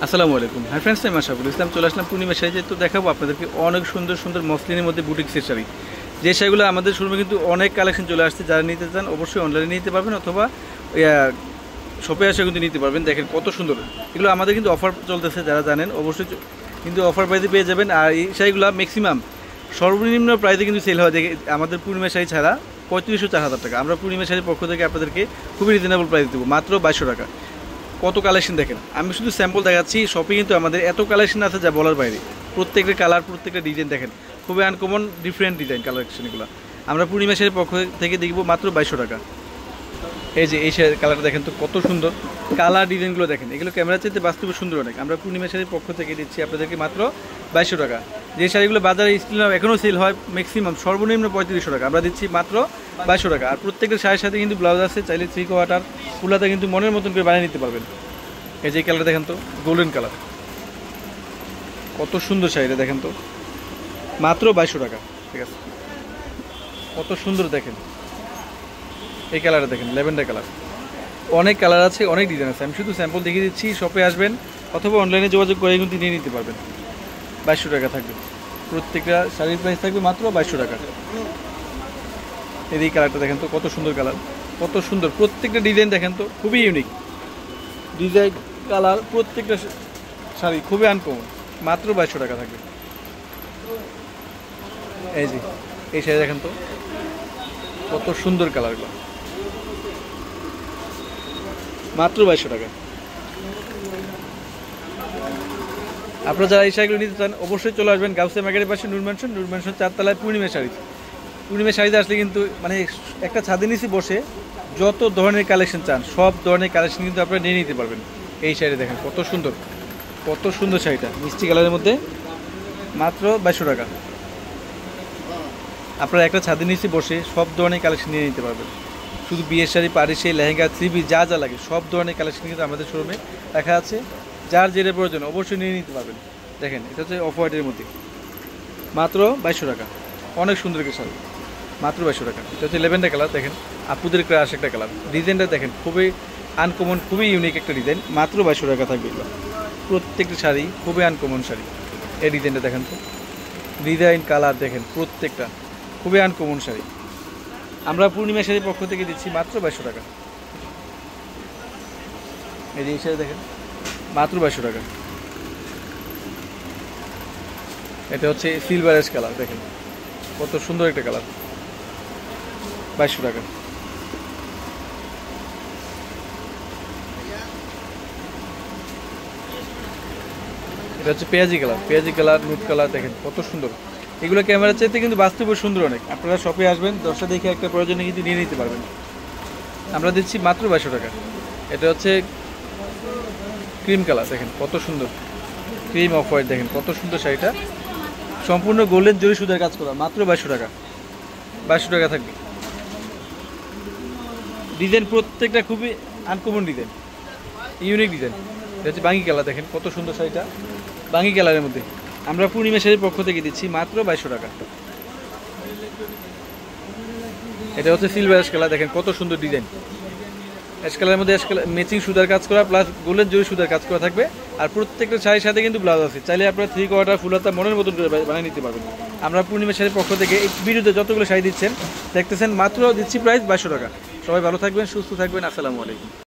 আসসালামু আলাইকুম। হ্যাঁ ফ্রেন্ডস, আমি মাশরাফুল ইসলাম চলে আসলাম পূর্ণিমা শাড়িতে। তো দেখাবো আপনাদেরকে অনেক সুন্দর সুন্দর মসলিনের মধ্যে বুটিক্সের শাড়ি। যে শাড়িগুলো আমাদের শোরুমে কিন্তু অনেক কালেকশন চলে আসছে। যারা নিতে চান অবশ্যই অনলাইনে নিতে পারবেন অথবা শপে এসে কিন্তু নিতে পারবেন। দেখেন কত সুন্দর এগুলো। আমাদের কিন্তু অফার চলতেছে, যারা জানেন অবশ্যই কিন্তু অফার প্রাইসে পেয়ে যাবেন। আর এই শাড়িগুলো ম্যাক্সিমাম সর্বনিম্ন প্রাইসে কিন্তু সেল হয়। দেখে আমাদের পূর্ণিমা শাড়ি ছাড়া 3500-4000 টাকা। আমরা পূর্ণিমা শাড়ির পক্ষ থেকে আপনাদেরকে খুবই রিজনেবল প্রাইস দেবো, মাত্র 2200 টাকা। কত কালেকশন দেখেন, আমি শুধু স্যাম্পল দেখাচ্ছি। শপে কিন্তু আমাদের এত কালেকশন আছে যা বলার বাইরে। প্রত্যেকটা কালার, প্রত্যেকটা ডিজাইন দেখেন, খুবই আনকমন ডিফারেন্ট ডিজাইন কালেকশনগুলো আমরা পূর্ণিমা শাড়ির পক্ষ থেকে দেখব মাত্র 2200 টাকা। এই যে এই শাড়ির কালারটা দেখেন তো কত সুন্দর। কালার ডিজাইনগুলো দেখেন, এগুলো ক্যামেরা চাইতে বাস্তবে সুন্দর অনেক। আমরা পূর্ণিমা শাড়ির পক্ষ থেকে দিচ্ছি আপনাদেরকে মাত্র 2200 টাকা। যে শাড়িগুলো বাজারে স্টিল এখনও সেল হয় ম্যাক্সিমাম সর্বনিম্ন 3500 টাকা, আমরা দিচ্ছি মাত্র 2200 টাকা। আর প্রত্যেকটা শাড়ির সাথে কিন্তু ব্লাউজ আছে, চাইলে 3/4 ফুলাতে কিন্তু মনের মতন করে বানিয়ে নিতে পারবেন। এই যে কালার দেখেন তো, গোল্ডেন কালার, কত সুন্দর শাড়িটা দেখেন তো, মাত্র 2200 টাকা। ঠিক আছে, কত সুন্দর দেখেন। এই কালারটা দেখেন, ল্যাভেন্ডার কালার। অনেক কালার আছে, অনেক ডিজাইন আছে। আমি শুধু স্যাম্পল দেখিয়ে দিচ্ছি। শপে আসবেন অথবা অনলাইনে যোগাযোগ করে কিন্তু নিয়ে নিতে পারবেন। 2200 টাকা থাকবে। প্রত্যেকটা শাড়ির প্রাইস থাকবে মাত্র 2200 টাকা। এই কালারটা দেখেন তো, কত সুন্দর কালার, কত সুন্দর। প্রত্যেকটা ডিজাইন দেখেন তো, খুবই ইউনিক ডিজাইন, কালার। প্রত্যেকটা শাড়ি খুবই আনকমন, মাত্র 2200 টাকা থাকবে। এই যে এই শাড়ি দেখেন তো, কত সুন্দর কালারগুলো, মাত্র 2200 টাকা। আপনারা যারা এই শাড়িগুলো নিতে চান অবশ্যই চলে আসবেন গাউসিয়া মার্কেটের পাশে নূর ম্যানশন 4 তলায় পূর্ণিমা শাড়ি। পূর্ণিমা শাড়িতে আসলে কিন্তু মানে একটা ছাদের নিচে বসে যত ধরনের কালেকশন চান সব ধরনের কালেকশন কিন্তু আপনারা নিয়ে নিতে পারবেন। এই শাড়ি দেখেন কত সুন্দর, কত সুন্দর শাড়িটা মিষ্টি কালারের মধ্যে, মাত্র 2200 টাকা। আপনারা একটা ছাদের নিচে বসে সব ধরনের কালেকশন নিয়ে নিতে পারবেন। শুধু বিয়ের শাড়ি, পাড়ি শাড়ি, লেহেঙ্গা, থ্রি যা যা লাগে সব ধরনের কালেকশন কিন্তু আমাদের শোরুমে রাখা আছে। যার যেটা প্রয়োজন অবশ্যই নিয়ে নিতে পারবেন। দেখেন এটা হচ্ছে অফ হোয়াইটের মধ্যে, মাত্র 2200 টাকা। অনেক সুন্দর একটা শাড়ি, মাত্র 2200 টাকা। এটা হচ্ছে ল্যাভেন্ডার কালার। দেখেন আপুদের ক্রাশ একটা কালার। ডিজাইনটা দেখেন, খুবই আনকমন, খুবই ইউনিক একটা ডিজাইন। মাত্র 2200 টাকা থাকবে এগুলো। প্রত্যেকটা শাড়ি খুবই আনকমন শাড়ি। এই ডিজাইনটা দেখেন তো, ডিজাইন কালার দেখেন, প্রত্যেকটা খুবই আনকমন শাড়ি। আমরা পূর্ণিমা শাড়ির পক্ষ থেকে দিচ্ছি মাত্র 2200 টাকা। এই যে এই শাড়ি দেখেন, মাত্র 2200 টাকা। এটা হচ্ছে সিলভার অ্যাশ কালার। দেখেন কত সুন্দর একটা কালার, 2200 টাকা। এটা হচ্ছে পেঁয়াজি কালার, পেঁয়াজি কালার, নুট কালার। দেখেন কত সুন্দর। এগুলো ক্যামেরার চাইতে কিন্তু বাস্তবে সুন্দর অনেক। আপনারা শপে আসবেন, দশটা দেখে একটা প্রয়োজনে কিন্তু নিয়ে নিতে পারবেন। আমরা দিচ্ছি মাত্র 2200 টাকা। এটা হচ্ছে ক্রিম কালার। দেখেন কত সুন্দর, ক্রিম অফ হোয়াইট। দেখেন কত সুন্দর শাড়িটা, সম্পূর্ণ গোল্ডেন জরি সুতার কাজ করা, মাত্র 2200 টাকা। 2200 টাকা থাকবে। ডিজাইন প্রত্যেকটা খুবই আনকমন ডিজাইন, ইউনিক ডিজাইন। এটা হচ্ছে বাঙ্গি কালার। দেখেন কত সুন্দর শাড়িটা, বাঙ্গি কালারের মধ্যে। আমরা পূর্ণিমা শাড়ির পক্ষ থেকে দিচ্ছি মাত্র 2200 টাকা। এটা হচ্ছে সিলভার অ্যাশ কালার। দেখেন কত সুন্দর ডিজাইন। অ্যাশ কালারের মধ্যে অ্যাশ কালার ম্যাচিং সুতার কাজ করা, প্লাস গোল্ডেন জরি সুতার কাজ করা থাকবে। আর প্রত্যেকটা শাড়ির সাথে কিন্তু ব্লাউজ আছে, চাইলে আপনারা 3/4 ফুলহাতা মনের মতন করে বানিয়ে নিতে পারবেন। আমরা পূর্ণিমা শাড়ির পক্ষ থেকে এই ভিডিওতে যতগুলো শাড়ি দিচ্ছেন দেখতেছেন, মাত্র দিচ্ছি প্রাইস 2200 টাকা। সবাই ভালো থাকবেন, সুস্থ থাকবেন। আসসালামু আলাইকুম।